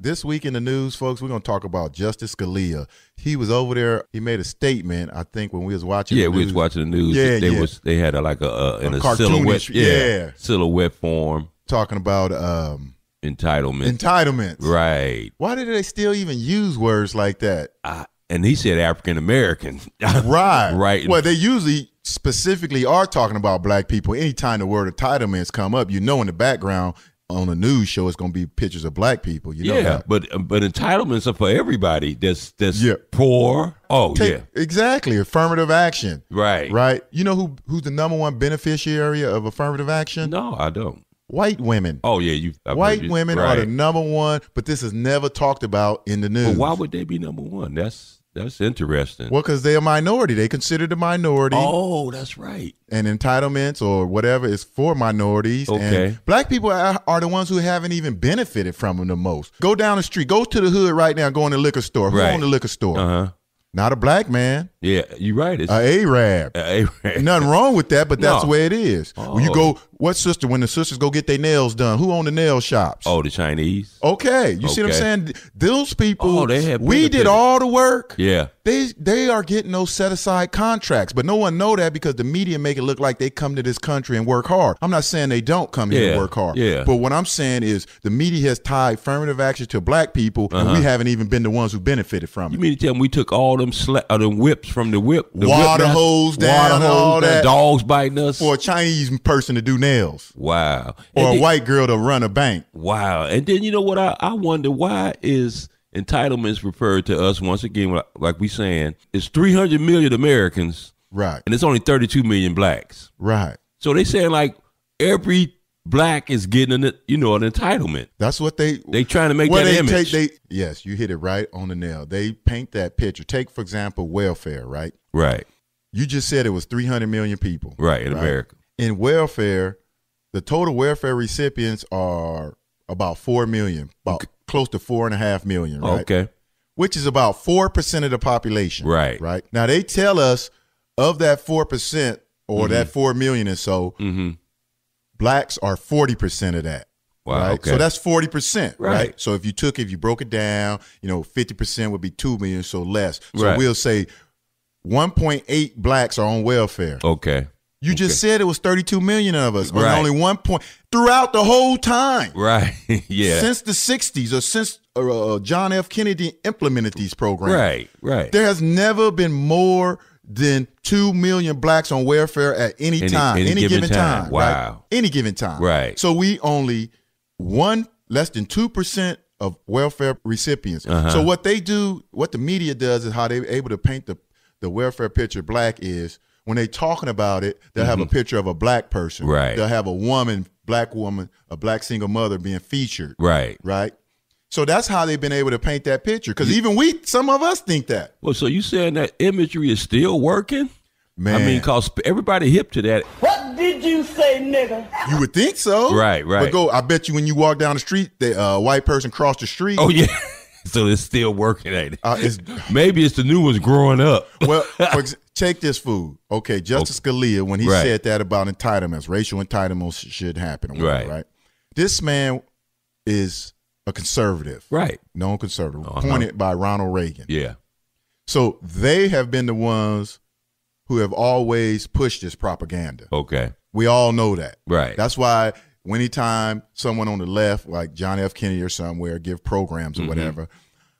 This week in the news, folks, we're going to talk about Justice Scalia. He was over there. He made a statement, I think, when we was watching the news. We was watching the news. They had a silhouette, silhouette form. Talking about entitlements. Right. Why did they still even use words like that? And he said African American. Right. Right. Well, they usually specifically are talking about black people. Anytime the word entitlements come up, in the background on a news show, it's going to be pictures of black people. You know that. but entitlements are for everybody that's poor. Exactly. Affirmative action. Right. Right. You know who's the number one beneficiary of affirmative action? No, I don't. White women. Oh, yeah. White women are the number one, but this is never talked about in the news. But why would they be number one? That's interesting. Well, because they're a minority. They considered a minority. Oh, that's right. And entitlements or whatever is for minorities. Okay. And black people are the ones who haven't even benefited from them the most. Go down the street. Go to the hood right now. Go in the liquor store. Who own the liquor store? Uh-huh. Not a black man. Yeah, you're right. It's an Arab. Nothing wrong with that, but that's the way it is. Oh. When you go, when the sisters go get their nails done, who own the nail shops? Oh, the Chinese. Okay. You see what I'm saying? Those people, we did all the work. Yeah. They are getting those set-aside contracts, but no one know that because the media make it look like they come to this country and work hard. I'm not saying they don't come here and work hard. Yeah. But what I'm saying is the media has tied affirmative action to black people, and we haven't even been the ones who benefited from it. You mean to tell me we took all them whips from the whip? Water hose down, all that. Dogs biting us. For a Chinese person to do nails. Wow. Or a white girl to run a bank. Wow. And then you know what? I wonder, why is entitlements referred to us, once again, like we saying, it's 300 million Americans. Right. And it's only 32 million blacks. Right. So they saying like every black is getting an entitlement. That's what they trying to make that image. Yes, you hit it right on the nail. They paint that picture. Take, for example, welfare, right? Right. You just said it was 300 million people. Right, in America. In welfare, the total welfare recipients are about 4 million, close to 4.5 million, right? Okay. Which is about 4% of the population. Right. Right. Now, they tell us of that 4% or that 4 million or so, blacks are 40% of that. Wow. Right? Okay. So that's 40%. Right. So if you broke it down, 50% would be 2 million, so less. So right. We'll say 1.8 blacks are on welfare. Okay. You just said it was 32 million of us. But right. Only 1 point throughout the whole time. Right. Yeah. Since the 60s or since John F. Kennedy implemented these programs. Right. Right. There has never been more than 2 million blacks on welfare at any time, any given time. Wow. Right? Any given time. Right. So we only less than 2% of welfare recipients. So what they do, what the media does is how they're able to paint the welfare picture black is when they talking about it, they'll have a picture of a black person. Right. They'll have a black woman, a black single mother being featured. Right. Right. So that's how they've been able to paint that picture. Because even some of us think that. Well, so you saying that imagery is still working? Man. I mean, because everybody hip to that. What did you say, nigga? You would think so. Right, right. But I bet you when you walk down the street, the white person crossed the street. Oh, yeah. So it's still working, ain't it? Maybe it's the new ones growing up. Well, take this food. Okay, Justice Scalia, when he said that about entitlements, racial entitlements should happen. Whatever, right. This man is a conservative. Right. Known conservative. Appointed by Ronald Reagan. Yeah. So they have been the ones who have always pushed this propaganda. Okay. We all know that. Right. That's why anytime someone on the left, like John F. Kennedy or somewhere, give programs or whatever,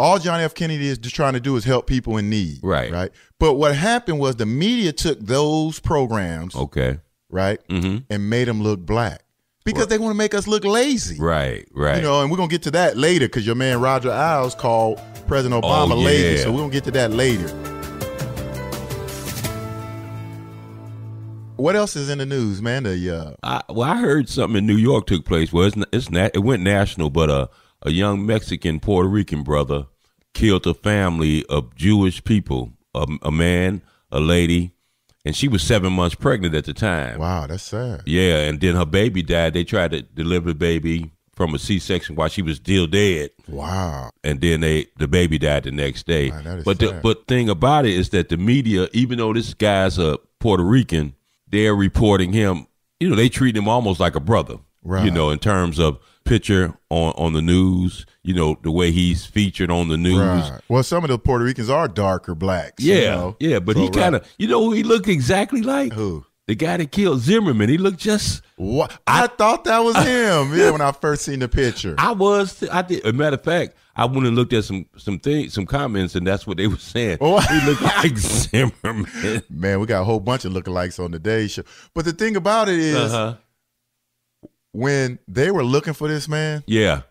all John F. Kennedy is just trying to do is help people in need. Right. Right. But what happened was the media took those programs. Okay. Right. And made them look black. Because they want to make us look lazy. Right, right. And we're going to get to that later because your man Roger Ailse called President Obama lazy. So we're going to get to that later. What else is in the news, man? I heard something in New York took place. Well, it went national, but a young Mexican Puerto Rican brother killed a family of Jewish people, a man, a lady, and she was 7 months pregnant at the time. Wow, that's sad. Yeah, and then her baby died. They tried to deliver the baby from a C-section while she was still dead. Wow. And then the baby died the next day. Man, that is but sad. the thing about it is that the media, even though this guy's a Puerto Rican, they're reporting him, they treat him almost like a brother, right. in terms of picture on the news. You know, the way he's featured on the news. Right. Well, some of the Puerto Ricans are darker blacks. Yeah, you know? yeah, but So, he kind of, you know who he looked exactly like? Who? The guy that killed Zimmerman. He looked just. What? I thought that was him. Yeah, when I first seen the picture. I did. As a matter of fact, I went and looked at some comments, and that's what they were saying. Oh. He looked like Zimmerman. Man, we got a whole bunch of lookalikes on the Day Show. But the thing about it is, when they were looking for this man, yeah.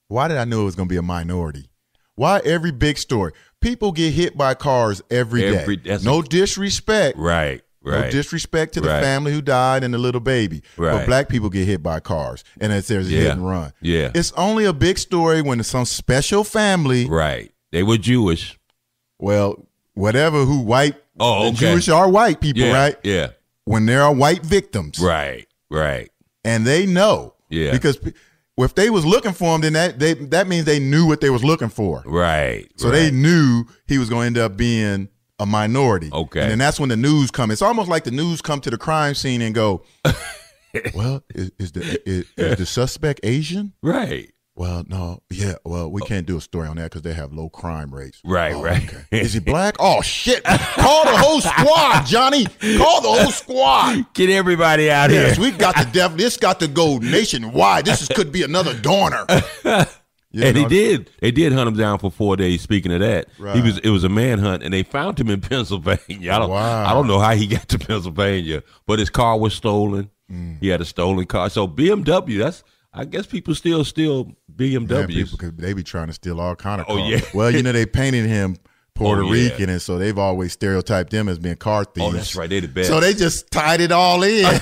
why did I know it was going to be a minority? Why every big story? People get hit by cars every day. No disrespect. Right. No disrespect to the family who died and the little baby. Right. But black people get hit by cars, and there's a hit and run. Yeah. It's only a big story when some special family. Right. They were Jewish. Well, whatever who white. Oh, okay. Jewish are white people, right? Yeah. When there are white victims. Right. And they know. Yeah. Because if they was looking for him, then that means they knew what they was looking for. Right. So they knew he was going to end up being a minority. Okay. And then that's when the news come. It's almost like the news come to the crime scene and go, well, is the suspect Asian? Right. Well, no. Yeah. Well, we can't do a story on that because they have low crime rates. Right. Okay. Is he black? Oh, shit. Call the whole squad, Johnny. Call the whole squad. Get everybody out here. Yes, we got to this got to go nationwide. This could be another Dorner. They did hunt him down for 4 days. Speaking of that, right. it was a manhunt, and they found him in Pennsylvania. I don't know how he got to Pennsylvania, but his car was stolen. He had a stolen car. So BMW, I guess people still steal BMWs. People, they be trying to steal all kind of cars. Oh, yeah. Well, they painted him Puerto Rican, and so they've always stereotyped them as being car thieves. Oh, that's right. They the best. So they just tied it all in.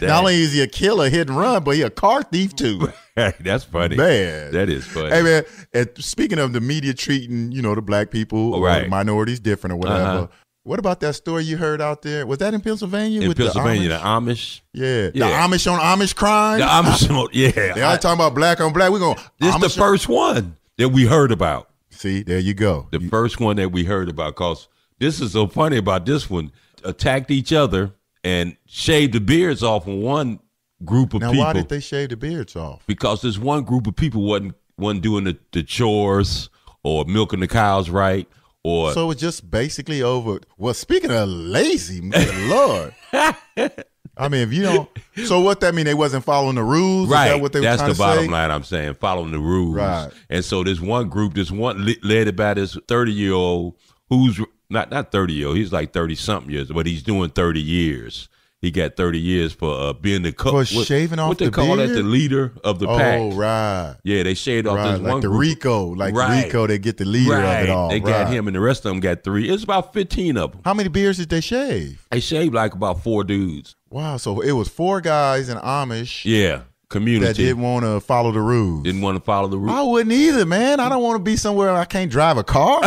Not only is he a killer, hit and run, but he a car thief too. That's funny. Man. That is funny. Hey, man, and speaking of the media treating, the black people or the minorities different or whatever, what about that story you heard out there? Was that in Pennsylvania? In Pennsylvania, the Amish? Yeah. The Amish on Amish crime? The Amish on, yeah. They are talking about black on black. We're going, this is the first one that we heard about. See, there you go. The first one that we heard about, because this is so funny about this one. Attacked each other and shaved the beards off on one group of people. Now, why did they shave the beards off? Because this one group of people wasn't doing the chores or milking the cows right. So it's just basically over. Well, speaking of lazy, Lord. I mean, if you don't. So what that mean? They wasn't following the rules? Right. Is that what they were That's trying the to bottom say? line I'm saying, following the rules. Right. And so this one group, led by this 30-year-old who's not 30-year-old, he's like 30-something years, but he's doing 30 years. He got 30 years for being the for shaving off what they call that, the leader of the pack. Oh, right. Yeah, they shaved off this like one the group. Rico, Rico, they get the leader of it all. They got him, and the rest of them got 3. It's about 15 of them. How many beards did they shave? They shaved like about 4 dudes. Wow, so it was 4 guys in Amish. Yeah, community that didn't want to follow the rules. Didn't want to follow the rules. I wouldn't either, man. I don't want to be somewhere I can't drive a car.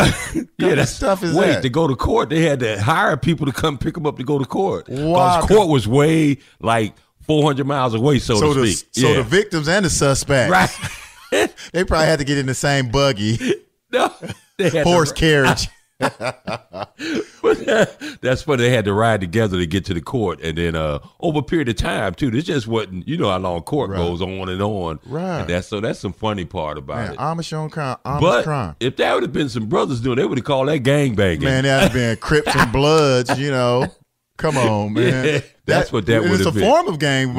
Yeah, that stuff is to go to court. They had to hire people to come pick them up to go to court. Wow. Because court was way like 400 miles away, so to speak. So the victims and the suspects, right? They probably had to get in the same buggy. No, they had horse carriage. That's when they had to ride together to get to the court, and then over a period of time too. This just wasn't, how long court goes on and on. Right. And that's some funny part about it. Amish on crime. But crime. If that would have been some brothers doing, they would have called that gangbanging. Man, that would have been Crips and Bloods. Come on, man. Yeah, that's what that would have been. It's a form of gang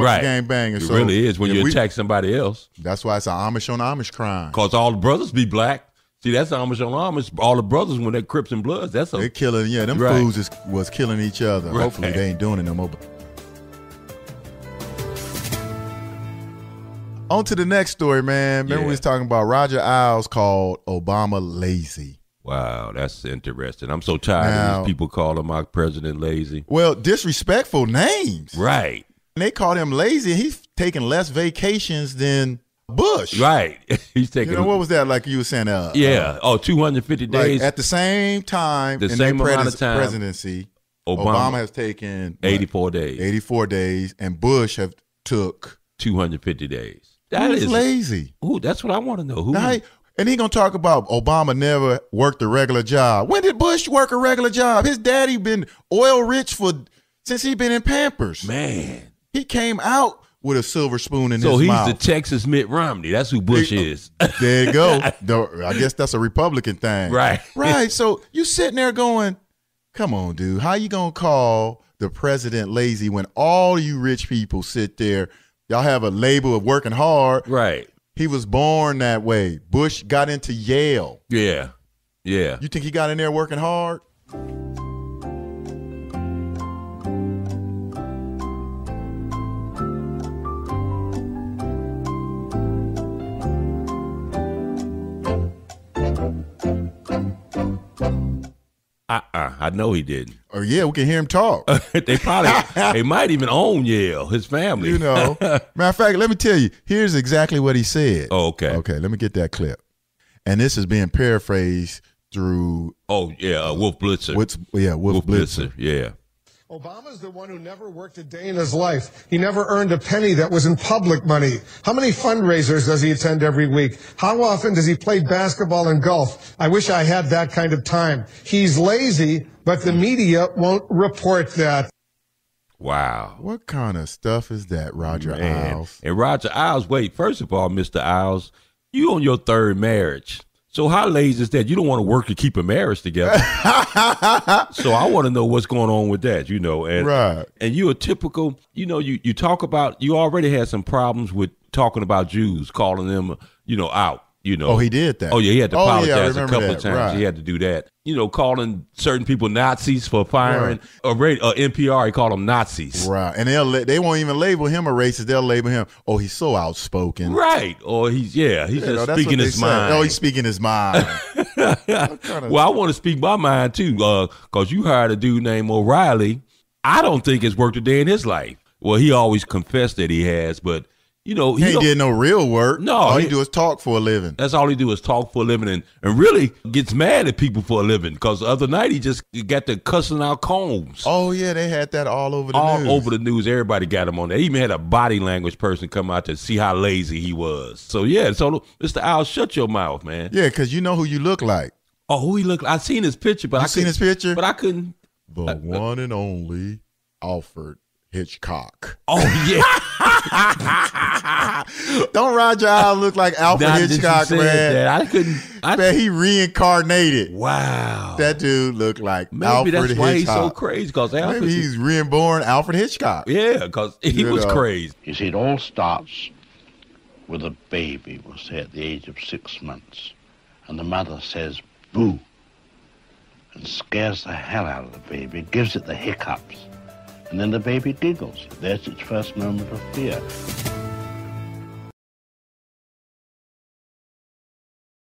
banging. It really is when you attack somebody else. That's why it's an Amish on Amish crime. Because all the brothers be black. See, that's Amish on Amish. All the brothers, when they're Crips and Bloods, they're killing. Yeah, them fools was killing each other. Right. Hopefully, they ain't doing it no more. On to the next story, man. Remember we was talking about Roger Ailes called Obama lazy. Wow, that's interesting. I'm so tired of these people calling my president lazy. Well, disrespectful names. Right. And they called him lazy. He's taking less vacations than Bush. Right. He's taking. What was that like you were saying? 250 days. At the same time, the same amount of time, presidency, Obama has taken 84 days. 84 days, and Bush have took 250 days. That is lazy. Ooh, that's what I want to know. Who? And he gonna talk about Obama never worked a regular job. When did Bush work a regular job? His daddy been oil rich since he been in Pampers. Man, he came out with a silver spoon in his mouth. So mouth. he's the Texas Mitt Romney. That's who Bush is. There you go. I guess that's a Republican thing. Right. Right. So you sitting there going, come on, dude. How you going to call the president lazy when all you rich people sit there? Y'all have a label of working hard. Right. He was born that way. Bush got into Yale. Yeah. Yeah. You think he got in there working hard? I know he didn't. Oh yeah, we can hear him talk. They might even own Yale, his family. You know. Matter of fact, let me tell you, here's exactly what he said. Oh, okay. Okay, let me get that clip. And this is being paraphrased through Wolf Blitzer. Wolf Blitzer. Yeah. Obama's the one who never worked a day in his life. He never earned a penny that wasn't public money. How many fundraisers does he attend every week? How often does he play basketball and golf? I wish I had that kind of time. He's lazy, but the media won't report that. Wow. What kind of stuff is that, Roger Ailse? And Roger Ailse, wait, first of all, Mr. Ailes, you on your third marriage. So how lazy is that? You don't want to work to keep a marriage together. So I want to know what's going on with that, you know. And, right. And you a typical, you know, you talk about, you already had some problems with talking about Jews, calling them, you know, out. You know. Oh, he did that. Oh, yeah, he had to apologize a couple of times. Right. He had to do that. You know, calling certain people Nazis for firing. NPR, he called them Nazis. Right. And they won't even label him a racist. They'll label him, oh, he's so outspoken. Right. Or he's just speaking his mind. Oh, he's speaking his mind. Well, I want to speak my mind, too, because you hired a dude named O'Reilly. I don't think it's worked a day in his life. Well, he always confessed that he has, but you know, he did no real work. No, all he do is talk for a living. That's all he do is talk for a living, and really gets mad at people for a living. Because the other night he just got to cussing out Combs. Oh yeah, they had that all over the news. All over the news, everybody got him on there. They even had a body language person come out to see how lazy he was. So yeah, so Mr. Ailes, shut your mouth, man. Yeah, because you know who you look like. Oh, who he look like? I seen his picture, but seen his picture, but I couldn't. The one and only Alfred Hitchcock. Oh yeah. Don't Roger Ailse look like Alfred Hitchcock, man? That. I couldn't. Man, he reincarnated. Wow. That dude looked like Maybe Alfred Hitchcock. Maybe that's why he's so crazy. Because maybe he's reborn Alfred Hitchcock. Yeah, because he was crazy. You see, it all starts with a baby, we'll say, at the age of 6 months. And the mother says, boo, and scares the hell out of the baby, gives it the hiccups. And then the baby giggles. There's its first moment of fear.